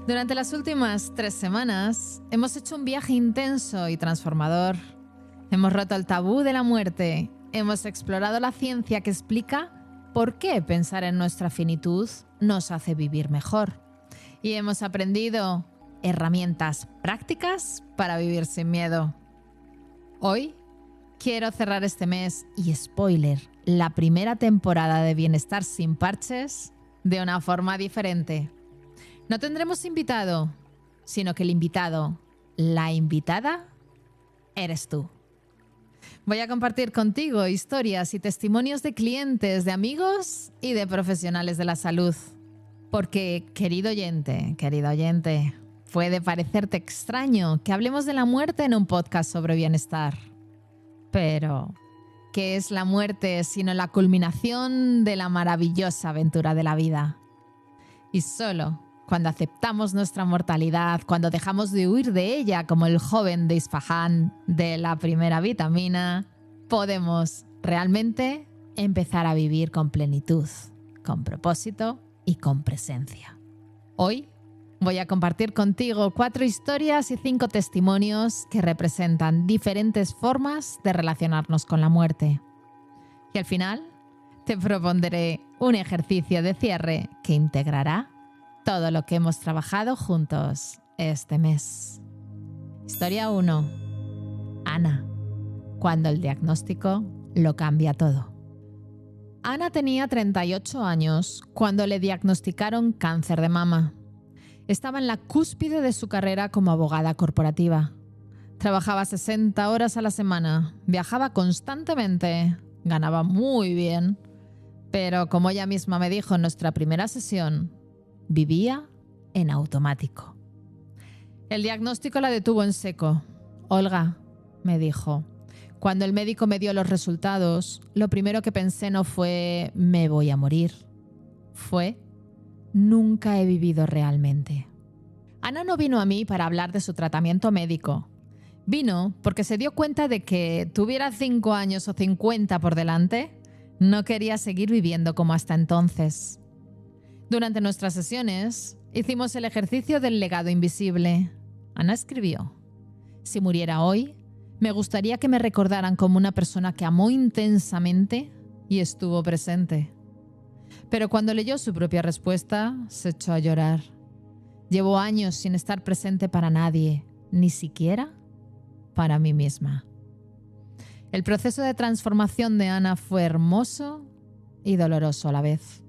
Durante las últimas 3 semanas hemos hecho un viaje intenso y transformador. Hemos roto el tabú de la muerte, hemos explorado la ciencia que explica por qué pensar en nuestra finitud nos hace vivir mejor. Y hemos aprendido herramientas prácticas para vivir sin miedo. Hoy quiero cerrar este mes y spoiler, la primera temporada de Bienestar sin Parches de una forma diferente. No tendremos invitado, sino que el invitado, la invitada, eres tú. Voy a compartir contigo historias y testimonios de clientes, de amigos y de profesionales de la salud. Porque, querido oyente, puede parecerte extraño que hablemos de la muerte en un podcast sobre bienestar. Pero, ¿qué es la muerte sino la culminación de la maravillosa aventura de la vida? Y solo cuando aceptamos nuestra mortalidad, cuando dejamos de huir de ella como el joven de Isfahán de la primera vitamina, podemos realmente empezar a vivir con plenitud, con propósito y con presencia. Hoy voy a compartir contigo 4 historias y 5 testimonios que representan diferentes formas de relacionarnos con la muerte. Y al final te propondré un ejercicio de cierre que integrará todo lo que hemos trabajado juntos este mes. Historia 1. Ana, cuando el diagnóstico lo cambia todo. Ana tenía 38 años cuando le diagnosticaron cáncer de mama. Estaba en la cúspide de su carrera como abogada corporativa. Trabajaba 60 horas a la semana, viajaba constantemente, ganaba muy bien, pero como ella misma me dijo en nuestra primera sesión, vivía en automático. El diagnóstico la detuvo en seco. Olga, me dijo, cuando el médico me dio los resultados, lo primero que pensé no fue me voy a morir. Fue nunca he vivido realmente. Ana no vino a mí para hablar de su tratamiento médico. Vino porque se dio cuenta de que tuviera 5 años o 50 por delante, no quería seguir viviendo como hasta entonces. Durante nuestras sesiones, hicimos el ejercicio del legado invisible. Ana escribió: si muriera hoy, me gustaría que me recordaran como una persona que amó intensamente y estuvo presente. Pero cuando leyó su propia respuesta, se echó a llorar. Llevo años sin estar presente para nadie, ni siquiera para mí misma. El proceso de transformación de Ana fue hermoso y doloroso a la vez.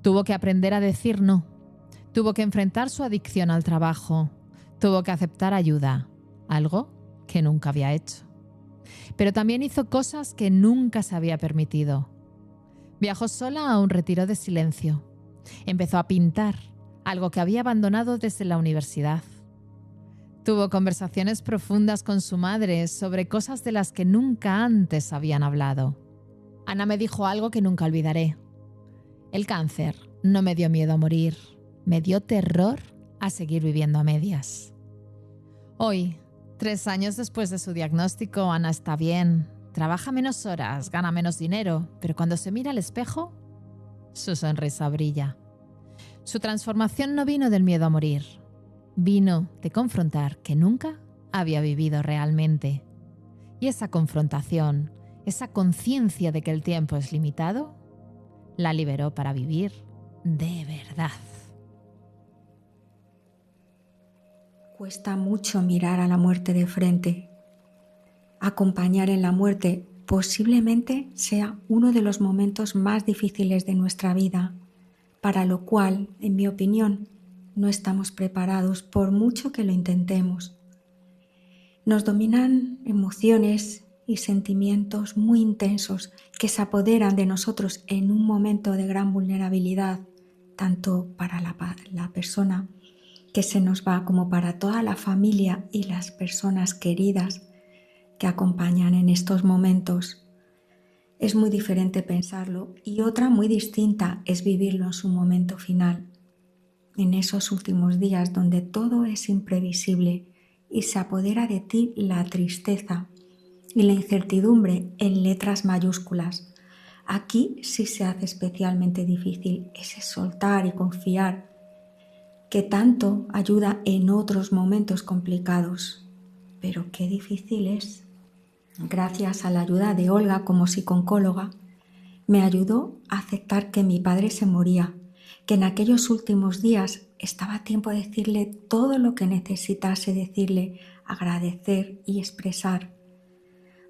Tuvo que aprender a decir no. Tuvo que enfrentar su adicción al trabajo. Tuvo que aceptar ayuda, algo que nunca había hecho. Pero también hizo cosas que nunca se había permitido. Viajó sola a un retiro de silencio. Empezó a pintar, algo que había abandonado desde la universidad. Tuvo conversaciones profundas con su madre sobre cosas de las que nunca antes habían hablado. Ana me dijo algo que nunca olvidaré. El cáncer no me dio miedo a morir, me dio terror a seguir viviendo a medias. Hoy, 3 años después de su diagnóstico, Ana está bien, trabaja menos horas, gana menos dinero, pero cuando se mira al espejo, su sonrisa brilla. Su transformación no vino del miedo a morir, vino de confrontar que nunca había vivido realmente. Y esa confrontación, esa conciencia de que el tiempo es limitado, la liberó para vivir de verdad. Cuesta mucho mirar a la muerte de frente. Acompañar en la muerte posiblemente sea uno de los momentos más difíciles de nuestra vida, para lo cual, en mi opinión, no estamos preparados por mucho que lo intentemos. Nos dominan emociones y sentimientos muy intensos que se apoderan de nosotros en un momento de gran vulnerabilidad, tanto para la persona que se nos va como para toda la familia y las personas queridas que acompañan en estos momentos. Es muy diferente pensarlo y otra muy distinta es vivirlo en su momento final, en esos últimos días donde todo es imprevisible y se apodera de ti la tristeza y la incertidumbre en letras mayúsculas. Aquí sí se hace especialmente difícil ese soltar y confiar, que tanto ayuda en otros momentos complicados. Pero qué difícil es. Gracias a la ayuda de Olga como psicooncóloga, me ayudó a aceptar que mi padre se moría, que en aquellos últimos días estaba a tiempo de decirle todo lo que necesitase decirle, agradecer y expresar.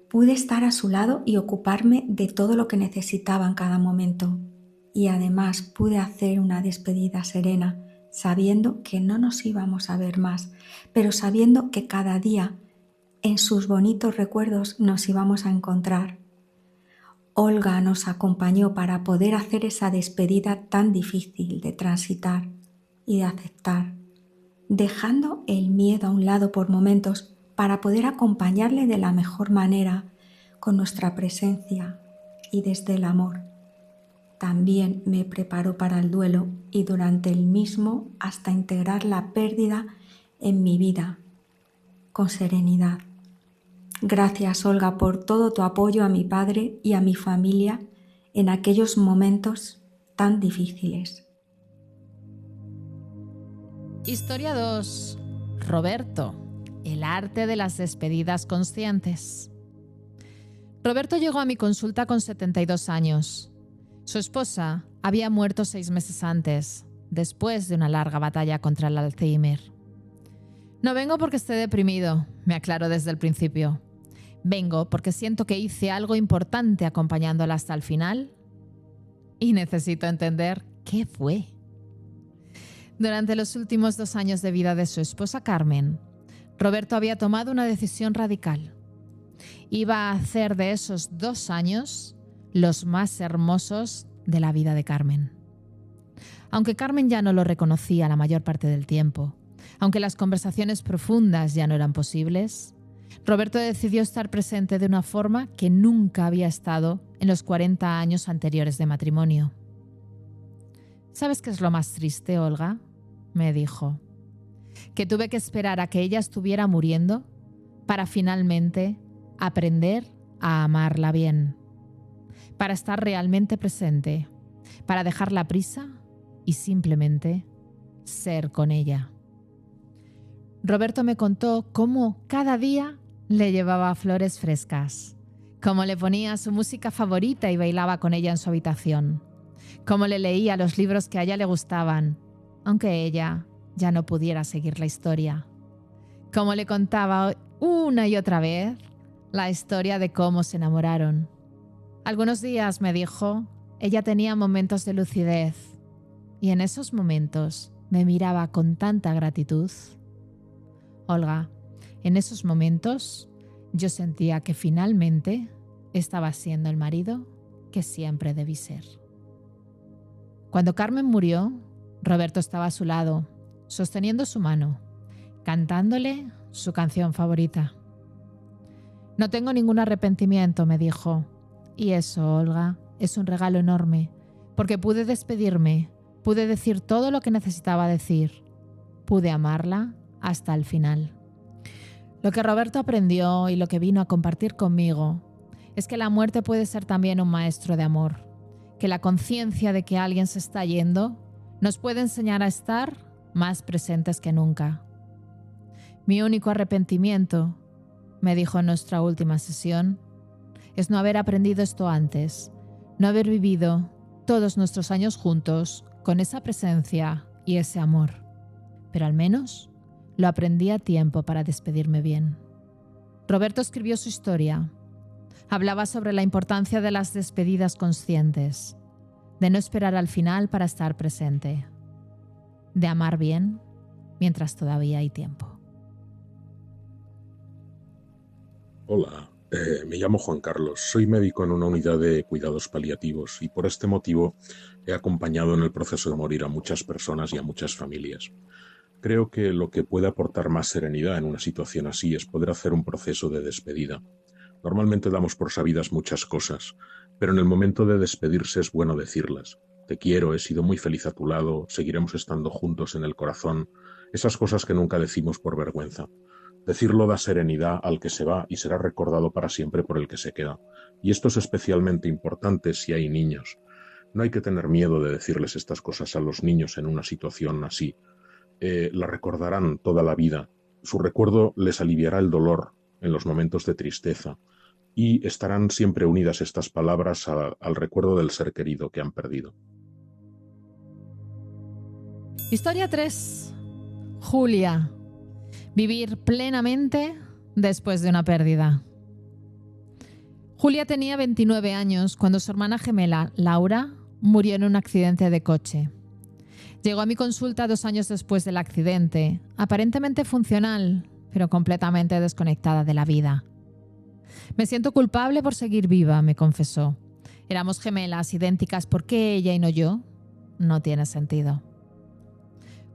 Pude estar a su lado y ocuparme de todo lo que necesitaba en cada momento. Y además pude hacer una despedida serena, sabiendo que no nos íbamos a ver más, pero sabiendo que cada día en sus bonitos recuerdos nos íbamos a encontrar. Olga nos acompañó para poder hacer esa despedida tan difícil de transitar y de aceptar, dejando el miedo a un lado por momentos para poder acompañarle de la mejor manera con nuestra presencia y desde el amor. También me preparó para el duelo y durante el mismo hasta integrar la pérdida en mi vida con serenidad. Gracias, Olga, por todo tu apoyo a mi padre y a mi familia en aquellos momentos tan difíciles. Historia 2. Roberto, el arte de las despedidas conscientes. Roberto llegó a mi consulta con 72 años. Su esposa había muerto 6 meses antes, después de una larga batalla contra el Alzheimer. No vengo porque esté deprimido, me aclaró desde el principio. Vengo porque siento que hice algo importante acompañándola hasta el final y necesito entender qué fue. Durante los últimos 2 años de vida de su esposa Carmen, Roberto había tomado una decisión radical. Iba a hacer de esos 2 años los más hermosos de la vida de Carmen. Aunque Carmen ya no lo reconocía la mayor parte del tiempo, aunque las conversaciones profundas ya no eran posibles, Roberto decidió estar presente de una forma que nunca había estado en los 40 años anteriores de matrimonio. ¿Sabes qué es lo más triste, Olga?, me dijo. Que tuve que esperar a que ella estuviera muriendo para finalmente aprender a amarla bien, para estar realmente presente, para dejar la prisa y simplemente ser con ella. Roberto me contó cómo cada día le llevaba flores frescas, cómo le ponía su música favorita y bailaba con ella en su habitación, cómo le leía los libros que a ella le gustaban, aunque ella ya no pudiera seguir la historia, cómo le contaba una y otra vez la historia de cómo se enamoraron. Algunos días, me dijo, ella tenía momentos de lucidez y en esos momentos me miraba con tanta gratitud. Olga, en esos momentos yo sentía que finalmente estaba siendo el marido que siempre debí ser. Cuando Carmen murió, Roberto estaba a su lado, sosteniendo su mano, cantándole su canción favorita. No tengo ningún arrepentimiento, me dijo. Y eso, Olga, es un regalo enorme, porque pude despedirme, pude decir todo lo que necesitaba decir, pude amarla hasta el final. Lo que Roberto aprendió y lo que vino a compartir conmigo es que la muerte puede ser también un maestro de amor, que la conciencia de que alguien se está yendo nos puede enseñar a estar más presentes que nunca. Mi único arrepentimiento, me dijo en nuestra última sesión, es no haber aprendido esto antes, no haber vivido todos nuestros años juntos con esa presencia y ese amor. Pero al menos lo aprendí a tiempo para despedirme bien. Roberto escribió su historia. Hablaba sobre la importancia de las despedidas conscientes, de no esperar al final para estar presente, de amar bien mientras todavía hay tiempo. Hola, me llamo Juan Carlos, soy médico en una unidad de cuidados paliativos y por este motivo he acompañado en el proceso de morir a muchas personas y a muchas familias. Creo que lo que puede aportar más serenidad en una situación así es poder hacer un proceso de despedida. Normalmente damos por sabidas muchas cosas, pero en el momento de despedirse es bueno decirlas. Te quiero, he sido muy feliz a tu lado, seguiremos estando juntos en el corazón, esas cosas que nunca decimos por vergüenza. Decirlo da serenidad al que se va y será recordado para siempre por el que se queda. Y esto es especialmente importante si hay niños. No hay que tener miedo de decirles estas cosas a los niños en una situación así. la recordarán toda la vida. Su recuerdo les aliviará el dolor en los momentos de tristeza y estarán siempre unidas estas palabras al recuerdo del ser querido que han perdido. Historia 3. Julia. Vivir plenamente después de una pérdida. Julia tenía 29 años cuando su hermana gemela, Laura, murió en un accidente de coche. Llegó a mi consulta 2 años después del accidente, aparentemente funcional, pero completamente desconectada de la vida. Me siento culpable por seguir viva, me confesó. Éramos gemelas, idénticas, ¿por qué ella y no yo? No tiene sentido.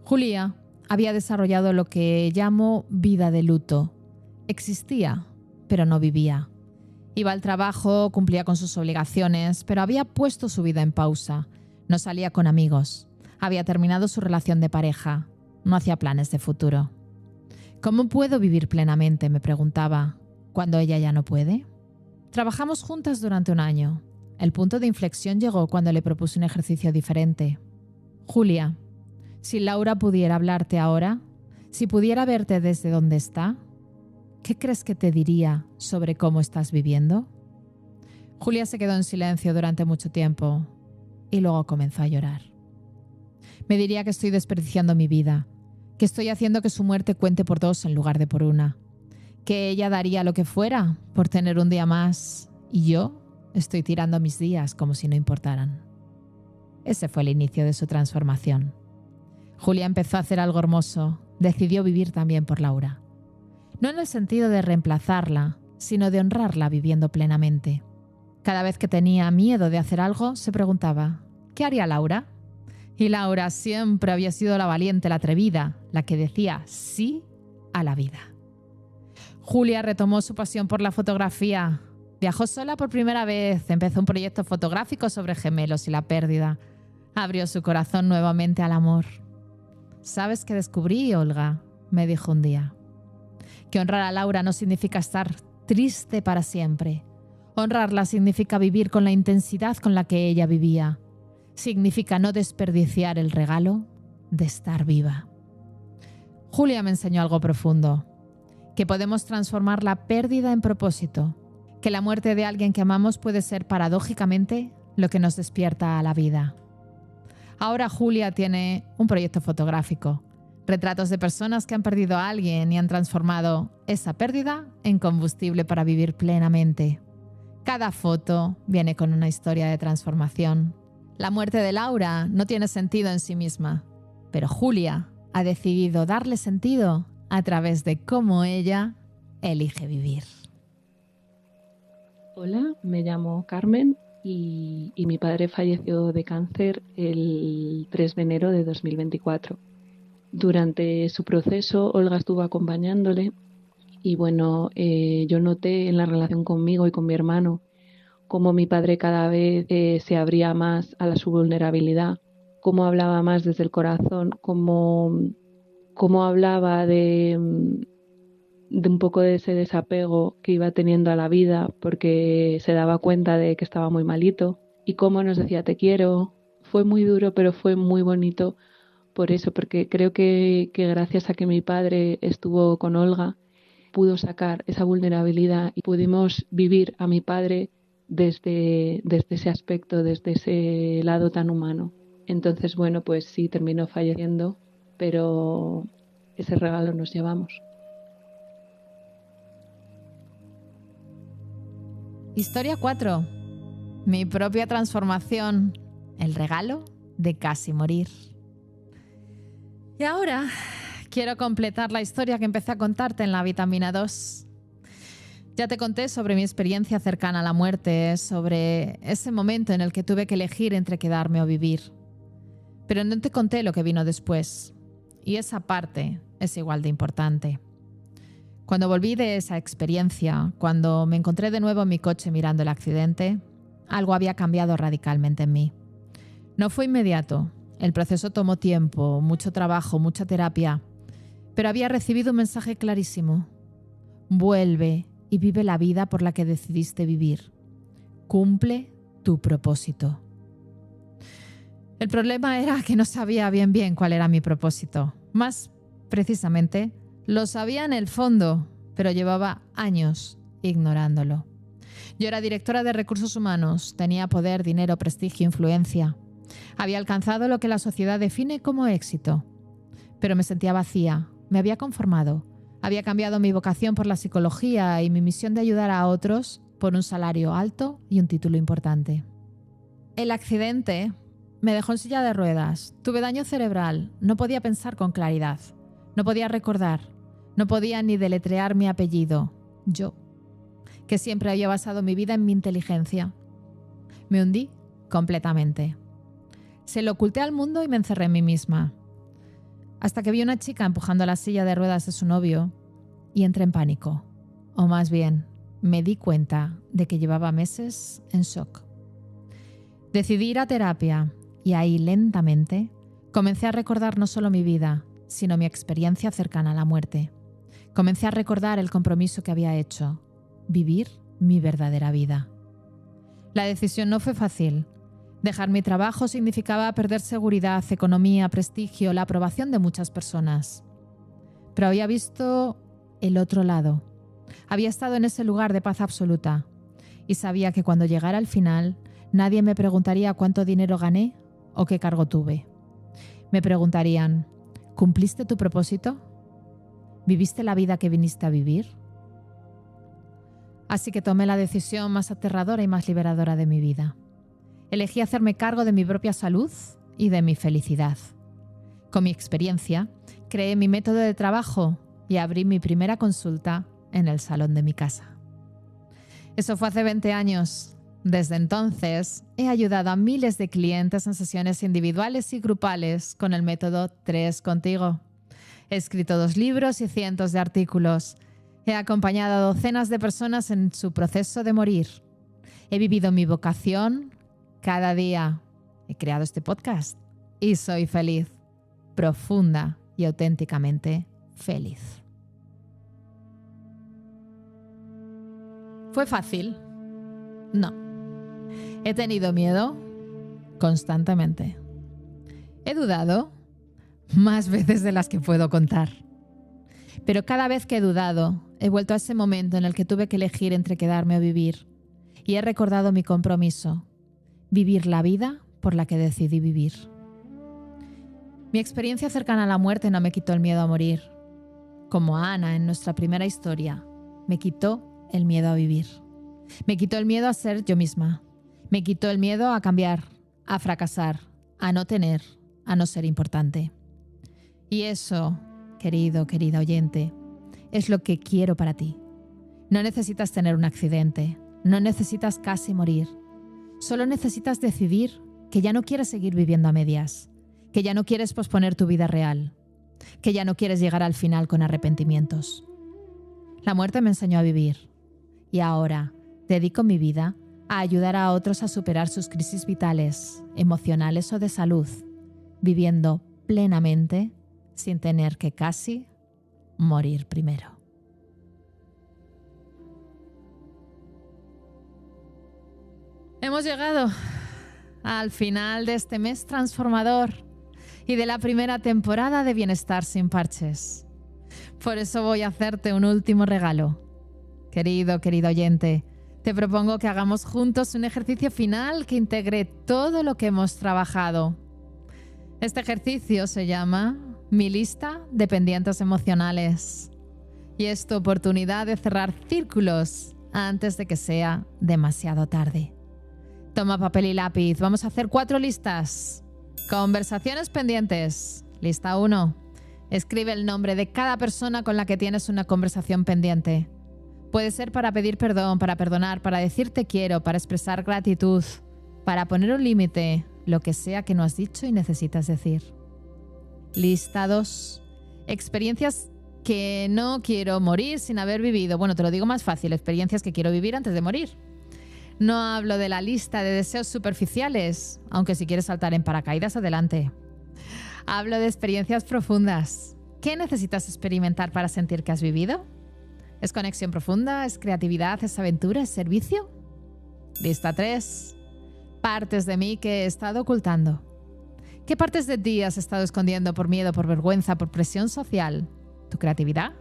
Julia había desarrollado lo que llamo vida de luto. Existía, pero no vivía. Iba al trabajo, cumplía con sus obligaciones, pero había puesto su vida en pausa. No salía con amigos. Había terminado su relación de pareja. No hacía planes de futuro. ¿Cómo puedo vivir plenamente?, me preguntaba, cuando ella ya no puede. Trabajamos juntas durante 1 año. El punto de inflexión llegó cuando le propuse un ejercicio diferente. Julia, si Laura pudiera hablarte ahora, si pudiera verte desde donde está, ¿qué crees que te diría sobre cómo estás viviendo? Julia se quedó en silencio durante mucho tiempo y luego comenzó a llorar. Me diría que estoy desperdiciando mi vida, que estoy haciendo que su muerte cuente por 2 en lugar de por 1, que ella daría lo que fuera por tener un día más y yo estoy tirando mis días como si no importaran. Ese fue el inicio de su transformación. Julia empezó a hacer algo hermoso, decidió vivir también por Laura. No en el sentido de reemplazarla, sino de honrarla viviendo plenamente. Cada vez que tenía miedo de hacer algo, se preguntaba, ¿qué haría Laura? Y Laura siempre había sido la valiente, la atrevida, la que decía sí a la vida. Julia retomó su pasión por la fotografía. Viajó sola por primera vez, empezó un proyecto fotográfico sobre gemelos y la pérdida. Abrió su corazón nuevamente al amor. ¿Sabes qué descubrí, Olga?, me dijo un día. Que honrar a Laura no significa estar triste para siempre. Honrarla significa vivir con la intensidad con la que ella vivía. Significa no desperdiciar el regalo de estar viva. Julia me enseñó algo profundo. Que podemos transformar la pérdida en propósito. Que la muerte de alguien que amamos puede ser paradójicamente lo que nos despierta a la vida. Ahora Julia tiene un proyecto fotográfico. Retratos de personas que han perdido a alguien y han transformado esa pérdida en combustible para vivir plenamente. Cada foto viene con una historia de transformación. La muerte de Laura no tiene sentido en sí misma, pero Julia ha decidido darle sentido a través de cómo ella elige vivir. Hola, me llamo Carmen y mi padre falleció de cáncer el 3 de enero de 2024. Durante su proceso, Olga estuvo acompañándole y bueno, yo noté en la relación conmigo y con mi hermano cómo mi padre cada vez se abría más a su vulnerabilidad, cómo hablaba más desde el corazón, cómo hablaba de un poco de ese desapego que iba teniendo a la vida porque se daba cuenta de que estaba muy malito y cómo nos decía te quiero. Fue muy duro, pero fue muy bonito por eso, porque creo que gracias a que mi padre estuvo con Olga pudo sacar esa vulnerabilidad y pudimos vivir a mi padre desde ese aspecto, desde ese lado tan humano. Entonces, bueno, pues sí, terminó falleciendo, pero ese regalo nos llevamos. Historia 4. Mi propia transformación. El regalo de casi morir. Y ahora quiero completar la historia que empecé a contarte en la vitamina 2. Ya te conté sobre mi experiencia cercana a la muerte, sobre ese momento en el que tuve que elegir entre quedarme o vivir. Pero no te conté lo que vino después. Y esa parte es igual de importante. Cuando volví de esa experiencia, cuando me encontré de nuevo en mi coche mirando el accidente, algo había cambiado radicalmente en mí. No fue inmediato. El proceso tomó tiempo, mucho trabajo, mucha terapia, pero había recibido un mensaje clarísimo. Vuelve y vive la vida por la que decidiste vivir. Cumple tu propósito. El problema era que no sabía bien cuál era mi propósito. Más precisamente, lo sabía en el fondo, pero llevaba años ignorándolo. Yo era directora de recursos humanos, tenía poder, dinero, prestigio, influencia. Había alcanzado lo que la sociedad define como éxito. Pero me sentía vacía, me había conformado. Había cambiado mi vocación por la psicología y mi misión de ayudar a otros por un salario alto y un título importante. El accidente me dejó en silla de ruedas. Tuve daño cerebral, no podía pensar con claridad. No podía recordar, no podía ni deletrear mi apellido. Yo, que siempre había basado mi vida en mi inteligencia. Me hundí completamente. Se lo oculté al mundo y me encerré en mí misma. Hasta que vi una chica empujando la silla de ruedas de su novio y entré en pánico. O más bien, me di cuenta de que llevaba meses en shock. Decidí ir a terapia y ahí lentamente comencé a recordar no solo mi vida, sino mi experiencia cercana a la muerte. Comencé a recordar el compromiso que había hecho, vivir mi verdadera vida. La decisión no fue fácil. Dejar mi trabajo significaba perder seguridad, economía, prestigio, la aprobación de muchas personas. Pero había visto el otro lado. Había estado en ese lugar de paz absoluta y sabía que cuando llegara al final nadie me preguntaría cuánto dinero gané o qué cargo tuve. Me preguntarían, ¿cumpliste tu propósito? ¿Viviste la vida que viniste a vivir? Así que tomé la decisión más aterradora y más liberadora de mi vida. Elegí hacerme cargo de mi propia salud y de mi felicidad. Con mi experiencia, creé mi método de trabajo y abrí mi primera consulta en el salón de mi casa. Eso fue hace 20 años. Desde entonces, he ayudado a miles de clientes en sesiones individuales y grupales con el método 3 Contigo. He escrito 2 libros y cientos de artículos. He acompañado a docenas de personas en su proceso de morir. He vivido mi vocación cada día. He creado este podcast y soy feliz, profunda y auténticamente feliz. ¿Fue fácil? No. He tenido miedo constantemente. He dudado más veces de las que puedo contar. Pero cada vez que he dudado, he vuelto a ese momento en el que tuve que elegir entre quedarme o vivir. Y he recordado mi compromiso, vivir la vida por la que decidí vivir. Mi experiencia cercana a la muerte no me quitó el miedo a morir. Como a Ana en nuestra primera historia, me quitó el miedo a vivir. Me quitó el miedo a ser yo misma. Me quitó el miedo a cambiar, a fracasar, a no tener, a no ser importante. Y eso, querida oyente, es lo que quiero para ti. No necesitas tener un accidente, no necesitas casi morir. Solo necesitas decidir que ya no quieres seguir viviendo a medias, que ya no quieres posponer tu vida real, que ya no quieres llegar al final con arrepentimientos. La muerte me enseñó a vivir y ahora dedico mi vida a ayudar a otros a superar sus crisis vitales, emocionales o de salud, viviendo plenamente sin tener que casi morir primero. Hemos llegado al final de este mes transformador y de la primera temporada de Bienestar sin Parches. Por eso voy a hacerte un último regalo. Querido oyente, te propongo que hagamos juntos un ejercicio final que integre todo lo que hemos trabajado. Este ejercicio se llama Mi lista de pendientes emocionales y es tu oportunidad de cerrar círculos antes de que sea demasiado tarde. Toma papel y lápiz. Vamos a hacer 4 listas. Conversaciones pendientes. Lista 1. Escribe el nombre de cada persona con la que tienes una conversación pendiente. Puede ser para pedir perdón, para perdonar, para decir te quiero, para expresar gratitud, para poner un límite, lo que sea que no has dicho y necesitas decir. Lista 2. Experiencias que no quiero morir sin haber vivido. Bueno, te lo digo más fácil. Experiencias que quiero vivir antes de morir. No hablo de la lista de deseos superficiales, aunque si quieres saltar en paracaídas, adelante. Hablo de experiencias profundas. ¿Qué necesitas experimentar para sentir que has vivido? ¿Es conexión profunda? ¿Es creatividad? ¿Es aventura? ¿Es servicio? Lista 3. Partes de mí que he estado ocultando. ¿Qué partes de ti has estado escondiendo por miedo, por vergüenza, por presión social? ¿Tu creatividad?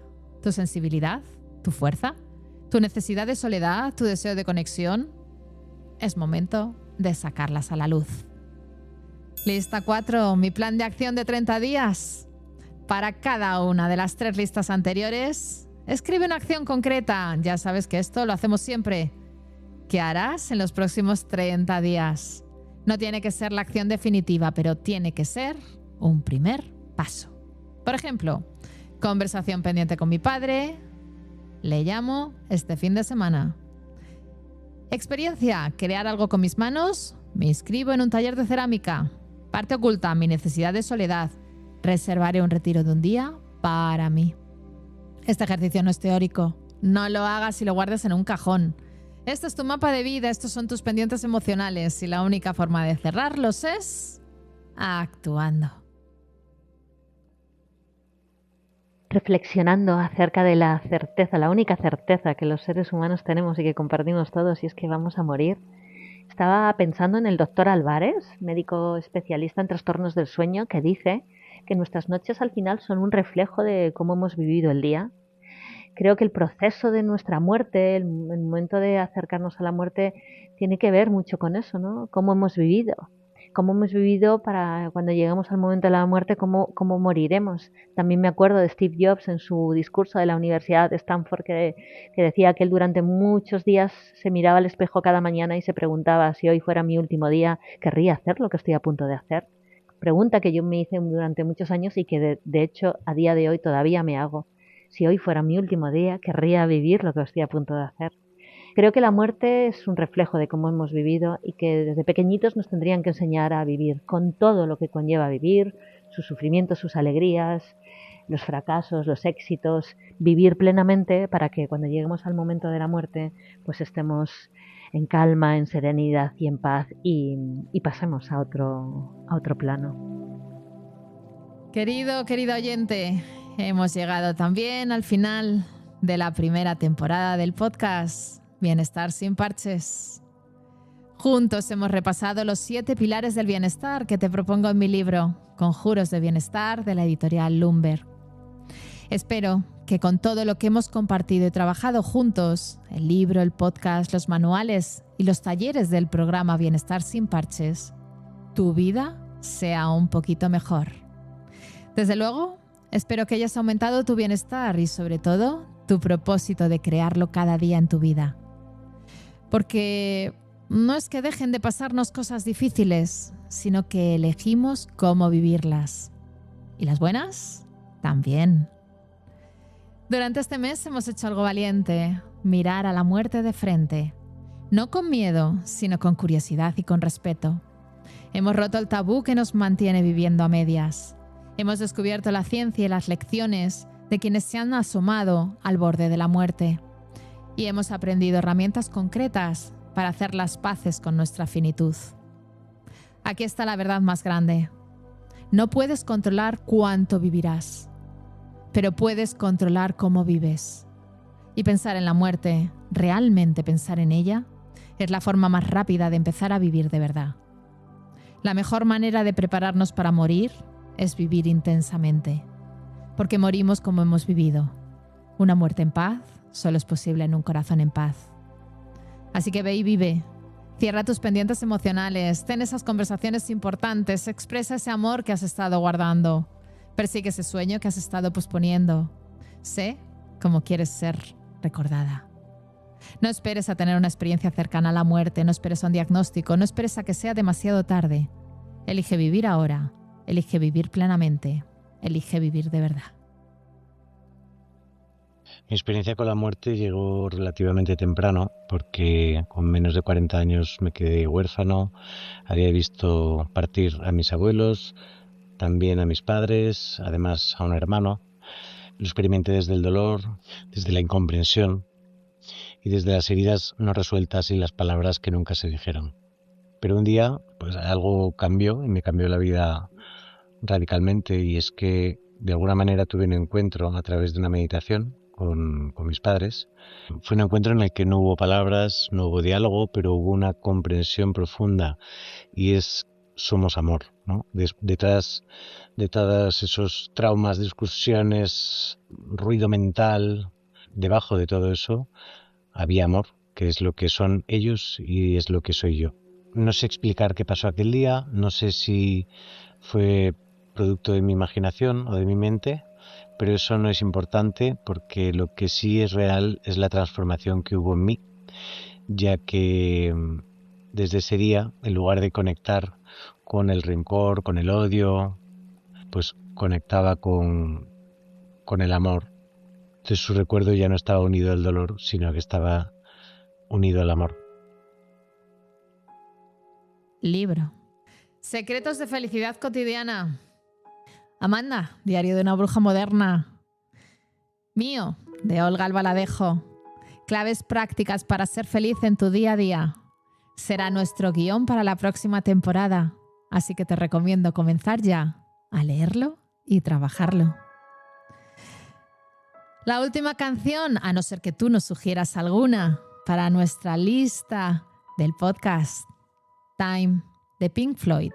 ¿Tu sensibilidad? ¿Tu fuerza? ¿Tu necesidad de soledad? ¿Tu deseo de conexión? Es momento de sacarlas a la luz. Lista 4. Mi plan de acción de 30 días. Para cada una de las 3 listas anteriores, escribe una acción concreta. Ya sabes que esto lo hacemos siempre. ¿Qué harás en los próximos 30 días? No tiene que ser la acción definitiva, pero tiene que ser un primer paso. Por ejemplo, conversación pendiente con mi padre. Le llamo este fin de semana. Experiencia, crear algo con mis manos. Me inscribo en un taller de cerámica. Parte oculta, mi necesidad de soledad. Reservaré un retiro de un día para mí. Este ejercicio no es teórico. No lo hagas y lo guardes en un cajón. Este es tu mapa de vida, estos son tus pendientes emocionales y la única forma de cerrarlos es actuando. Reflexionando acerca de la certeza, la única certeza que los seres humanos tenemos y que compartimos todos, y es que vamos a morir, estaba pensando en el doctor Álvarez, médico especialista en trastornos del sueño, que dice que nuestras noches al final son un reflejo de cómo hemos vivido el día. Creo que el proceso de nuestra muerte, el momento de acercarnos a la muerte, tiene que ver mucho con eso, ¿no? Cómo hemos vivido para cuando lleguemos al momento de la muerte, cómo moriremos. También me acuerdo de Steve Jobs en su discurso de la Universidad de Stanford que decía que él durante muchos días se miraba al espejo cada mañana y se preguntaba: si hoy fuera mi último día, ¿querría hacer lo que estoy a punto de hacer? Pregunta que yo me hice durante muchos años y que de hecho a día de hoy todavía me hago. Si hoy fuera mi último día, querría vivir lo que estoy a punto de hacer. Creo que la muerte es un reflejo de cómo hemos vivido y que desde pequeñitos nos tendrían que enseñar a vivir con todo lo que conlleva vivir, sus sufrimientos, sus alegrías, los fracasos, los éxitos, vivir plenamente para que cuando lleguemos al momento de la muerte pues estemos en calma, en serenidad y en paz y pasemos a otro plano. Querido oyente, hemos llegado también al final de la primera temporada del podcast Bienestar sin Parches. Juntos hemos repasado los 7 pilares del bienestar que te propongo en mi libro Conjuros de Bienestar, de la editorial Lumber. Espero que con todo lo que hemos compartido y trabajado juntos, el libro, el podcast, los manuales y los talleres del programa Bienestar sin Parches, tu vida sea un poquito mejor. Desde luego, espero que hayas aumentado tu bienestar y sobre todo tu propósito de crearlo cada día en tu vida. Porque no es que dejen de pasarnos cosas difíciles, sino que elegimos cómo vivirlas. ¿Y las buenas? También. Durante este mes hemos hecho algo valiente, mirar a la muerte de frente. No con miedo, sino con curiosidad y con respeto. Hemos roto el tabú que nos mantiene viviendo a medias. Hemos descubierto la ciencia y las lecciones de quienes se han asomado al borde de la muerte. Y hemos aprendido herramientas concretas para hacer las paces con nuestra finitud. Aquí está la verdad más grande. No puedes controlar cuánto vivirás, pero puedes controlar cómo vives. Y pensar en la muerte, realmente pensar en ella, es la forma más rápida de empezar a vivir de verdad. La mejor manera de prepararnos para morir es vivir intensamente, porque morimos como hemos vivido. Una muerte en paz solo es posible en un corazón en paz. Así que ve y vive. Cierra tus pendientes emocionales, ten esas conversaciones importantes, expresa ese amor que has estado guardando, persigue ese sueño que has estado posponiendo. Sé cómo quieres ser recordada. No esperes a tener una experiencia cercana a la muerte, no esperes a un diagnóstico, no esperes a que sea demasiado tarde. Elige vivir ahora, elige vivir plenamente, elige vivir de verdad. Mi experiencia con la muerte llegó relativamente temprano porque con menos de 40 años me quedé huérfano, había visto partir a mis abuelos, también a mis padres, además a un hermano. Lo experimenté desde el dolor, desde la incomprensión y desde las heridas no resueltas y las palabras que nunca se dijeron. Pero un día pues algo cambió y me cambió la vida radicalmente, y es que de alguna manera tuve un encuentro a través de una meditación con mis padres. Fue un encuentro en el que no hubo palabras, no hubo diálogo, pero hubo una comprensión profunda, y es somos amor, ¿no? Detrás de todos esos traumas, discusiones, ruido mental, debajo de todo eso había amor, que es lo que son ellos y es lo que soy yo. No sé explicar qué pasó aquel día, no sé si fue producto de mi imaginación o de mi mente, pero eso no es importante porque lo que sí es real es la transformación que hubo en mí, ya que desde ese día, en lugar de conectar con el rencor, con el odio, pues conectaba con el amor. Entonces su recuerdo ya no estaba unido al dolor, sino que estaba unido al amor. Libro. Secretos de felicidad cotidiana. Amanda, diario de una bruja moderna. Mío, de Olga Albaladejo. Claves prácticas para ser feliz en tu día a día. Será nuestro guión para la próxima temporada, así que te recomiendo comenzar ya a leerlo y trabajarlo. La última canción, a no ser que tú nos sugieras alguna, para nuestra lista del podcast, Time, de Pink Floyd.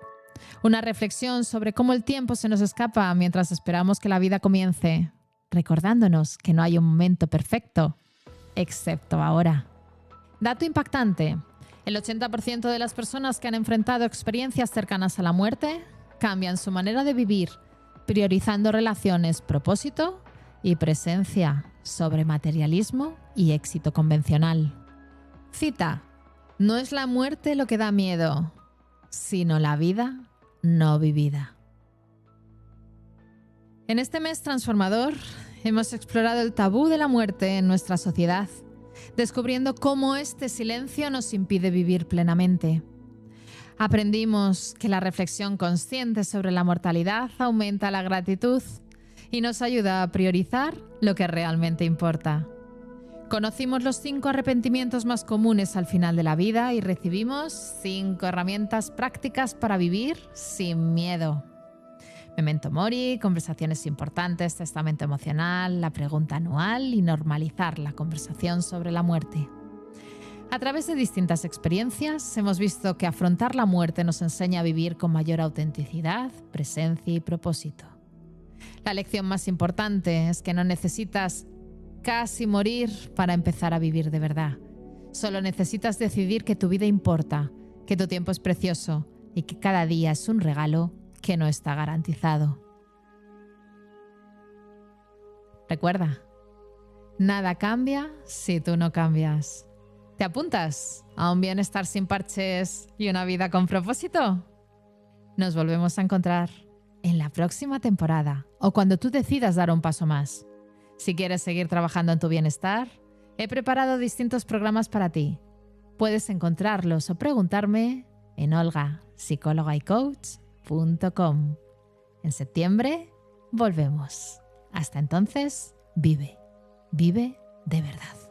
Una reflexión sobre cómo el tiempo se nos escapa mientras esperamos que la vida comience, recordándonos que no hay un momento perfecto, excepto ahora. Dato impactante. El 80% de las personas que han enfrentado experiencias cercanas a la muerte cambian su manera de vivir, priorizando relaciones, propósito y presencia sobre materialismo y éxito convencional. Cita: no es la muerte lo que da miedo, sino la vida no vivida. En este mes transformador hemos explorado el tabú de la muerte en nuestra sociedad, descubriendo cómo este silencio nos impide vivir plenamente. Aprendimos que la reflexión consciente sobre la mortalidad aumenta la gratitud y nos ayuda a priorizar lo que realmente importa. Conocimos los 5 arrepentimientos más comunes al final de la vida y recibimos 5 herramientas prácticas para vivir sin miedo. Memento Mori, conversaciones importantes, testamento emocional, la pregunta anual y normalizar la conversación sobre la muerte. A través de distintas experiencias hemos visto que afrontar la muerte nos enseña a vivir con mayor autenticidad, presencia y propósito. La lección más importante es que no necesitas casi morir para empezar a vivir de verdad. Solo necesitas decidir que tu vida importa, que tu tiempo es precioso y que cada día es un regalo que no está garantizado. Recuerda, nada cambia si tú no cambias. ¿Te apuntas a un bienestar sin parches y una vida con propósito? Nos volvemos a encontrar en la próxima temporada o cuando tú decidas dar un paso más. Si quieres seguir trabajando en tu bienestar, he preparado distintos programas para ti. Puedes encontrarlos o preguntarme en olgapsicólogaycoach.com. En septiembre volvemos. Hasta entonces, vive de verdad.